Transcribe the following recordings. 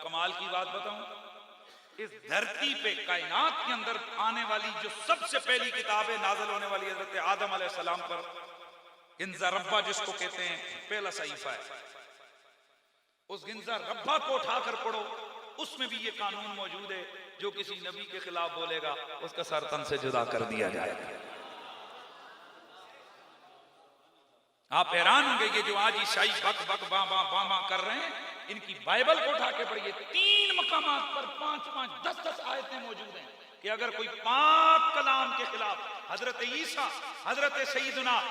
कमाल की बात बताऊं, इस धरती पे कायनात के अंदर आने वाली जो सबसे पहली किताब है नाज़िल होने वाली हजरत आदम अलैहिस्सलाम पर, गिंजा रब्बा जिसको कहते हैं, पहला सहीफा है। उस गिंजा रब्बा को उठाकर पढ़ो, उसमें भी ये कानून मौजूद है, जो किसी नबी के खिलाफ बोलेगा उसका सर तन से जुदा कर दिया जाएगा। आप हैरान होंगे कि जो आज ईसाई बक बक बा बा बा बा कर रहे हैं, इनकी बाइबल को उठा के पढ़िए, 3 मकामात पर 5-5, 10-10 आयतें मौजूद हैं कि अगर कोई पाक कलाम के खिलाफ, हजरत ईसा, हजरत सईदना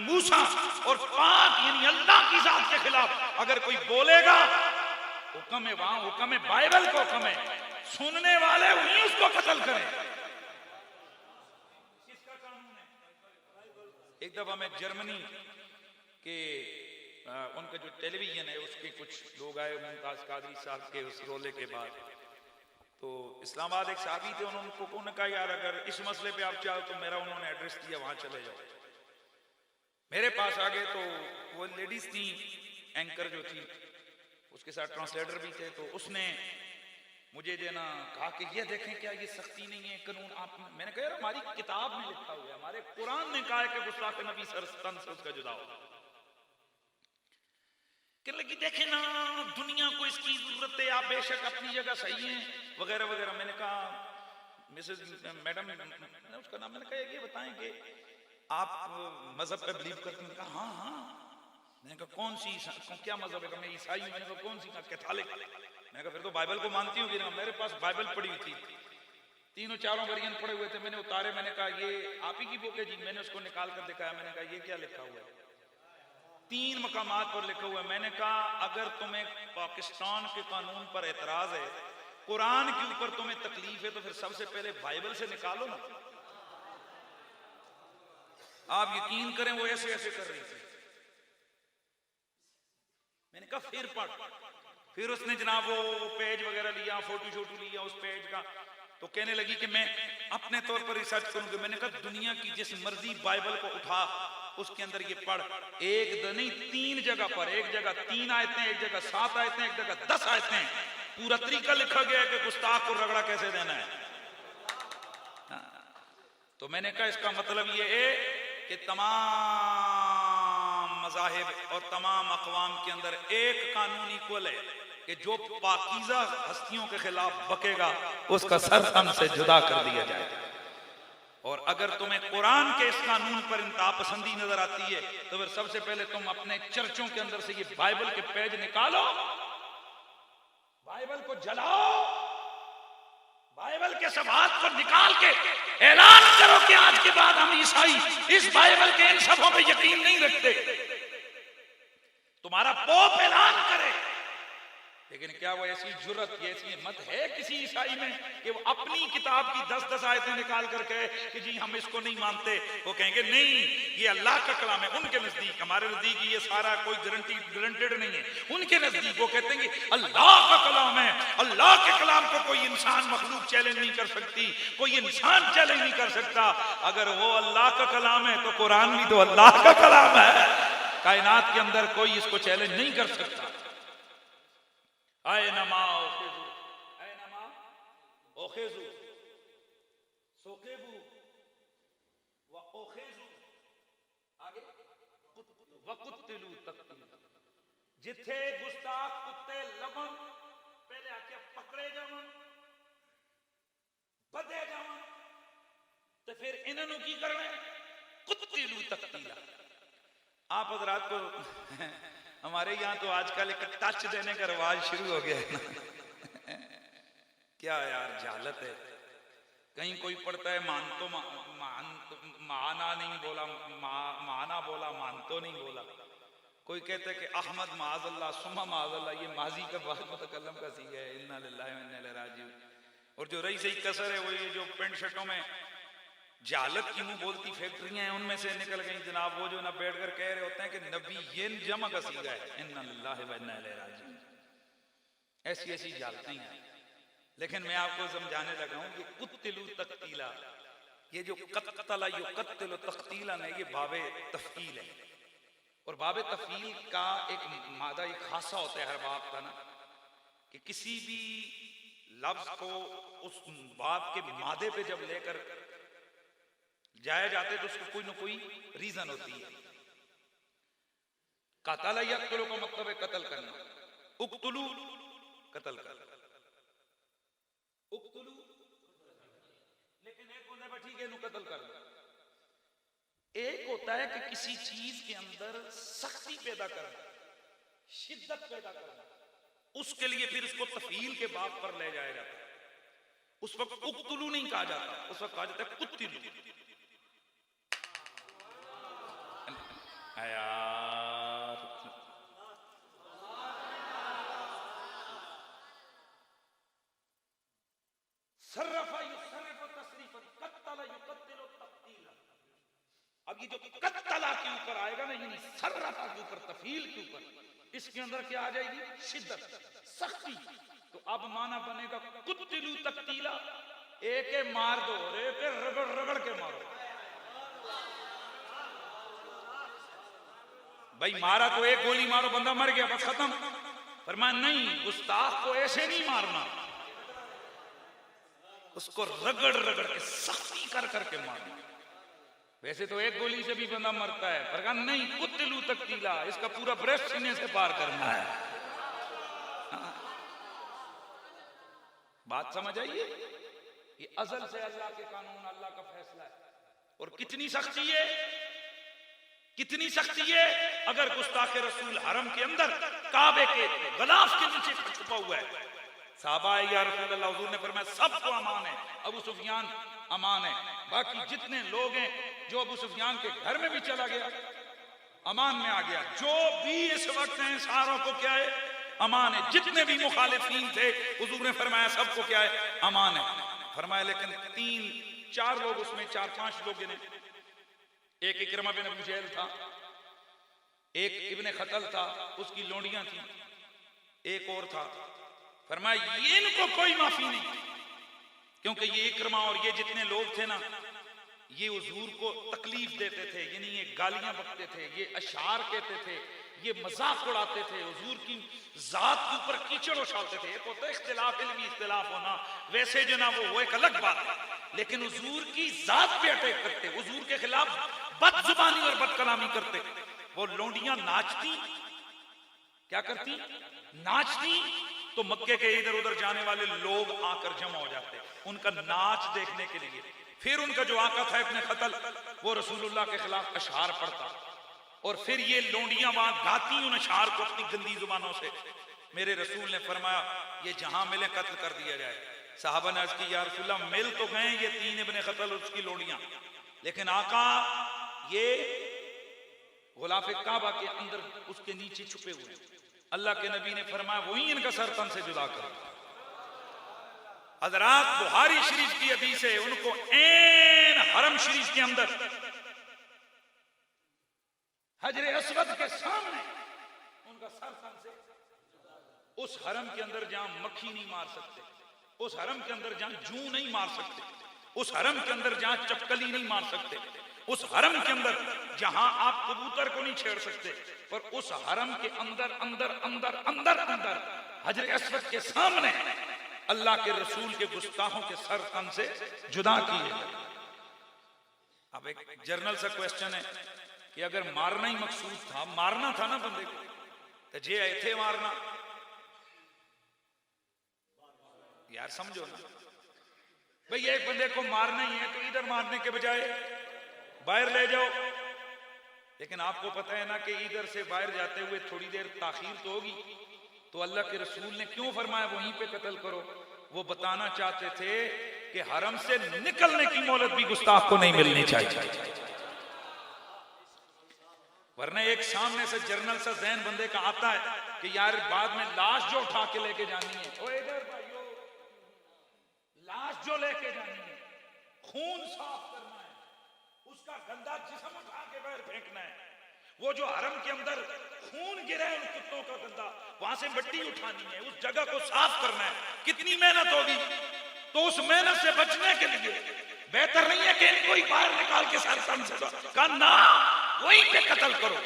मूसा और पाक यानी अल्लाह की जात के खिलाफ अगर कोई बोलेगा, हुक्म है वहां, हुक्म है बाइबल को, हुक्म है सुनने वाले वही उसको कत्ल करें। किसका कानून है? एक दफा मैं जर्मनी के उनका जो टेलीविजन है उसके कुछ लोग आए, मुमताज कादरी साहब के उस रोले के बाद, तो इस्लामाबाद एक साहबी थे, उन्होंने कहा यार अगर इस मसले पे आप चाहो तो मेरा, उन्होंने एड्रेस दिया, वहां चले जाओ। मेरे पास आ गए तो वो लेडीज थी, एंकर जो थी, उसके साथ ट्रांसलेटर भी थे, तो उसने मुझे देना कहा कि ये देखें क्या ये सख्ती नहीं है कानून आप, मैंने कहा यार हमारी किताब में लिखा हुआ है, हमारे कुरान ने कहा है कि गुस्ताख नबी सर तन से उसका जुदा हो। कहने लगी देखे ना दुनिया को इसकी जरूरत है, आप बेशक अपनी जगह सही हैं वगैरह वगैरह। मैंने कहा मिसेज मैडम, उसका नाम, मैंने कहा ये बताएं कि आप मजहब पे बिलीव करते हैं? कहा हाँ हाँ। मैंने कहा कौन सी, क्या मजहब है? मैं ईसाई हूं। मैंने कहा कौन सी? कैथोलिक। मैंने कहा फिर तो बाइबल को मानती होगी ना? मेरे पास बाइबल पड़ी हुई थी, 3-4 वर्जन पड़े हुए थे, मैंने उतारे, मैंने कहा ये आप ही की बुक है जी। मैंने उसको निकाल कर दिखाया, मैंने कहा ये क्या लिखा हुआ है? 3 मकामात पर लिखा हुआ है। मैंने कहा अगर तुम्हें पाकिस्तान के कानून पर एतराज है, कुरान के ऊपर तुम्हें तकलीफ है, तो फिर सबसे पहले बाइबल से निकालो ना। आप यकीन करें वो ऐसे ऐसे कर रही थी। मैंने कहा फिर पढ़। फिर उसने जनाब वो पेज वगैरह लिया, फोटो शोटो लिया उस पेज का, तो कहने लगी कि मैं अपने तौर पर रिसर्च करूंगी। मैंने कहा दुनिया की जिस मर्जी बाइबल को उठा, उसके अंदर ये पढ़, एक नहीं 3 जगह पर, एक जगह 3 आयतें, एक जगह 7 आयतें, एक जगह 10 आयतें, पूरा तरीका लिखा गया है कि गुस्ताख को रगड़ा कैसे देना है। तो मैंने कहा इसका मतलब ये है कि तमाम मज़ाहिब और तमाम अक़वाम के अंदर एक कानून इक्वल है कि जो पाकीज़ा हस्तियों के खिलाफ बकेगा उसका सर तन से जुदा कर दिया जाएगा। और अगर तुम्हें कुरान के इस कानून पर इंतहा पसंदी नजर आती है, तो फिर सबसे पहले तुम अपने चर्चों के अंदर से ये बाइबल के पेज निकालो, बाइबल को जलाओ, बाइबल के सवाद को निकाल के ऐलान करो कि आज के बाद हम ईसाई इस बाइबल के इन सफों पे यकीन नहीं रखते। तुम्हारा पोप ऐलान करे, लेकिन क्या वो ऐसी जुर्रत, ऐसी हिम्मत है किसी ईसाई में कि वो अपनी किताब की 10-10 आयतें निकाल कर कहे कि जी हम इसको नहीं मानते? वो कहेंगे नहीं ये अल्लाह का कलाम है। उनके नजदीक, हमारे नजदीक ये सारा कोई गारंटेड नहीं है। उनके नजदीक वो कहते हैं कि अल्लाह का कलाम है, अल्लाह के कलाम को कोई इंसान मखलूक चैलेंज नहीं कर सकती, कोई इंसान चैलेंज नहीं कर सकता। अगर वो अल्लाह का कलाम है तो कुरान भी तो अल्लाह का कलाम है, कायनात के अंदर कोई इसको चैलेंज नहीं कर सकता। आए नमा ओखेजू सोकेबू व ओखेजू, आगे वकुत्तिलू तक्तीला, जिथे गुस्ताख कुत्ते लवन पहले आके पकड़े जावन, बदे जावन, तो फिर इन्होंने की करना है? कुत्तिलू तक्तीला। आप हजरात को हमारे यहाँ तो आजकल एक टच देने का रिवाज शुरू हो गया है ना। क्या यार जालत है। कहीं कोई पढ़ता है मान तो माना नहीं बोला, माना बोला, मान तो नहीं बोला। कोई कहता है कि अहमद माज़अल्लाह सुम्मा माज़अल्लाह, ये माजी का बाद मुतकल्लम का सीगा है, इन्ना लिल्लाहि व इन्ना इलैहि राजिऊन। और जो रही सही कसर है वो ये जो पेंट शर्टों में जालत की मुंह बोलती फैक्ट्रियां हैं, उनमें से निकल गई जनाब। वो जो ना बैठ कर कह रहे होते हैं कि नबी ये जमा का सीगा है, इन्ना लिल्लाहि व इन्ना इलैहि राजिऊन। ऐसी ऐसी जालतें हैं। लेकिन मैं आपको समझाने लगा हूं कि कुत्तिलू तक्तीला, ये जो कत्तला युकत्तिलु तक्तीला ने, ये बाबे तफकील है। और बाबे तफकील का एक मादा एक खासा होता है हर बाब का ना, कि किसी भी लफ्ज को उस बात के मादे पे जब लेकर जाया जाते तो उसको कोई ना कोई रीजन होती है। कतल यक्तुलु का मतलब है कत्ल करना, उक्तुलु कत्ल कर, उक्तुलु लेकिन एक होता है ठीक है कत्ल कर दो। एक होता है कि किसी चीज के अंदर सख्ती पैदा करना, शिद्दत पैदा करना, उसके लिए फिर उसको तफील के बाप पर ले जाया जाता है। उस वक्त उक्तुलु नहीं कहा जाता, उस वक्त कहा जाता है कुत्तिलु। यार सर्रफा युसर्रिफु तसरीफन, कत्तला युकत्तिलु तक़तीला। अब ये जो कत्तला के ऊपर आएगा ना, यानी सर्रफा के ऊपर, तफील के ऊपर, इसके अंदर क्या आ जाएगी? शिद्दत, सख्ती। तो अब माना बनेगा कुत्तिलु तक़तीला, एक मार दो और एक रगड़ रगड़ के मारो। भाई मारा तो एक गोली मारो बंदा मर गया बस खत्म। फरमाया नहीं, गुस्ताख को ऐसे नहीं मारना, उसको रगड़ रगड़ के सख्ती कर करके मारना। वैसे तो एक गोली से भी बंदा मरता है, पर कहा नहीं, कुत्तिलु तक़तीला, इसका पूरा ब्रेस्ट सीने से पार करना है। हाँ। बात समझ आइए, ये अज़ल से अल्लाह के कानून, अल्लाह का फैसला है। और कितनी सख्ती है, कितनी सख्ती है। अगर गुस्ताख रसूल हरम के अंदर काबे के गलाफ के नीचे छुपा हुआ है, साहबा या रसूल अल्लाह, हुजूर ने फरमाया सबको अमान है, अबू सुफियान अमान है, बाकी जितने लोग हैं, जो अबू सुफियान के घर में भी चला गया अमान में आ गया, जो भी इस वक्त हैं सारों को क्या है? अमान है। जितने भी मुखालिफीन थे, हुजूर ने फरमाया सबको क्या है? अमान है। फरमाया लेकिन 3-4 लोग, उसमें 4-5 लोग ने, एक इकरमा बिन अबू जहल था, एक इब्ने खतल था, उसकी लोंडियां थी, एक और था। फरमाया ये इनको कोई माफी नहीं, क्योंकि ये इकरमा और ये जितने लोग थे ना, ये हुजूर को तकलीफ देते थे, यानी ये गालियां बकते थे, ये अशार कहते थे, ये मजाक उड़ाते थे, हुजूर की जात के ऊपर कीचड़ उछालते थे। एक होता है इख्तिलाफ इल्मी, इख्तिलाफ होना, वैसे जो ना वो एक अलग बात है, लेकिन हुजूर की जात पे अटैक करते, हुजूर के खिलाफ बदजुबानी और बदकलामी करते। वो लोंडियां नाचती, क्या करती? नाचती, तो मक्के के इधर उधर जाने वाले लोग आकर जमा हो जाते उनका नाच देखने के लिए। फिर उनका जो आका था इब्ने खतल, वो रसूलुल्लाह के खिलाफ अशआर पढ़ता, और फिर ये लोंडियां वहां गाती उन अशआर को अपनी गंदी जुबानों से। मेरे रसूल ने फरमाया ये जहां मिले कत्ल कर दिया जाए। साहबा ने अर्ज की या रसूलल्लाह, मिल तो गए ये 3 इब्ने खतल उसकी लोंडियां, लेकिन आका ये गुलाफ काबा के अंदर उसके नीचे छुपे हुए हैं। अल्लाह के नबी ने फरमाया वही इनका सर तन से जुदा कर। हजरात, बुखारी शरीफ की हदीस है, उनको ऐन हरम शरीफ के अंदर हजरे अस्वद के सामने उनका सर तन से, उस हरम के अंदर जहां मक्खी नहीं मार सकते, उस हरम के अंदर जहां जू नहीं मार सकते, उस हरम के अंदर जहां चपकली नहीं मार सकते, उस हरम के अंदर जहां आप कबूतर को नहीं छेड़ सकते, पर उस हरम के अंदर अंदर अंदर अंदर अंदर हजरे अस्वद के सामने अल्लाह के रसूल के गुस्ताखों के सर तन से जुदा किए। अब एक जर्नल सा क्वेश्चन है कि अगर मारना ही मकसूद था, मारना था ना बंदे को, तो जे थे मारना, यार समझो ना भाई, एक बंदे को मारना ही है तो इधर मारने के बजाय बाहर ले जाओ। लेकिन आपको पता है ना कि इधर से बाहर जाते हुए थोड़ी देर ताखीर तो होगी, तो अल्लाह के रसूल ने क्यों फरमाया वहीं पे कत्ल करो? वो बताना चाहते थे कि हरम से निकलने की मोहलत भी गुस्ताख को नहीं मिलनी चाहिए, वरना एक सामने से जर्नल सा जहन बंदे का आता है कि यार बाद में लाश जो उठा के लेके जानी है, ओ इधर भाइयों, लाश जो लेके जानी है, खून साफ करना है, उसका गंदा जिस्म उठा के बाहर फेंकना है। वो जो हरम के अंदर खून गिरा है उन कुत्तों का गंदा, वहां से मिट्टी उठानी है, उस जगह को साफ करना है, कितनी मेहनत होगी। तो उस मेहनत से बचने के लिए बेहतर नहीं है कि इनको ही बाहर निकाल के सर तन से कहा ना वहीं पे कत्ल करो।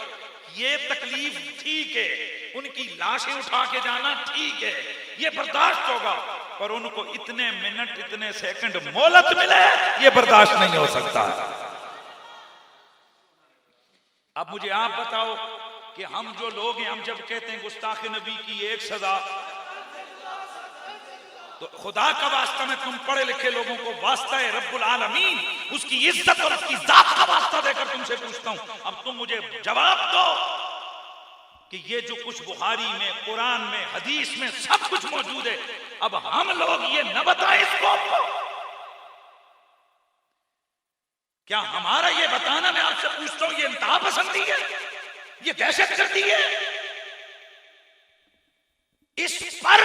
ये तकलीफ ठीक है, उनकी लाशें उठा के जाना ठीक है, ये बर्दाश्त होगा, पर उनको इतने मिनट इतने सेकंड मोहलत मिले ये बर्दाश्त नहीं हो सकता। अब मुझे आप बताओ कि हम जो लोग हैं, हम जब कहते हैं गुस्ताख नबी की एक सजा, तो खुदा का वास्ता में तुम पढ़े लिखे लोगों को वास्ता है रब्बुल आलमीन, उसकी इज्जत और उसकी जात का वास्ता देकर तुमसे पूछता हूं, अब तुम मुझे जवाब दो कि ये जो कुछ बुखारी में, कुरान में, हदीस में सब कुछ मौजूद है, अब हम लोग ये न बताएं इसको आपको? क्या हमारा ये बताना, मैं आपसे पूछता हूं, ये इंतहा पसंदी है, ये दहशत गर्दी है? इस पर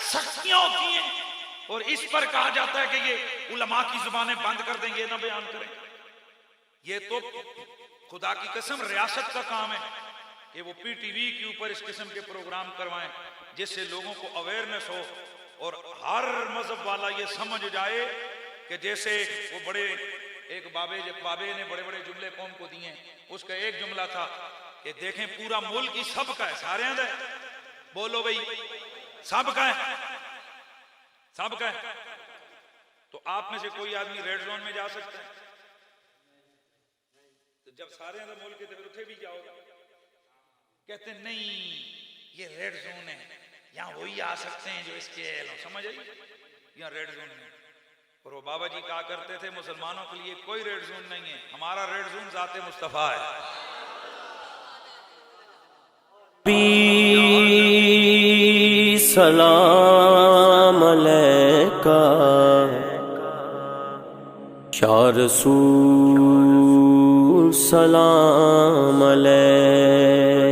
सख्तियां होती हैं और इस पर कहा जाता है कि ये उलमा की जुबानें बंद कर देंगे, ना बयान करें। ये तो खुदा की कसम रियासत का काम है कि वो पीटीवी के ऊपर इस किस्म के प्रोग्राम करवाएं जिससे लोगों को अवेयरनेस हो और हर मजहब वाला ये समझ जाए कि जैसे वो बड़े एक बाबे ने बड़े बड़े जुमले कौम को दिए, उसका एक जुमला था कि देखें पूरा मुल्क ही सबका है, सारे हैं, बोलो भाई सबका है, सबका है। तो आप में से कोई आदमी रेड जोन में जा सकता है? तो जब सारे मुल्क के फिर उठे भी जाओगे, कहते नहीं ये रेड जोन है, यहाँ वही आ सकते हैं जो इसके समझ आई, यहाँ रेड जोन है। और वो बाबा जी कहा करते थे मुसलमानों के लिए कोई रेड जोन नहीं है, हमारा रेड जोन ज़ाते मुस्तफा है। सलाम अलैका या रसूल सलाम अलैका।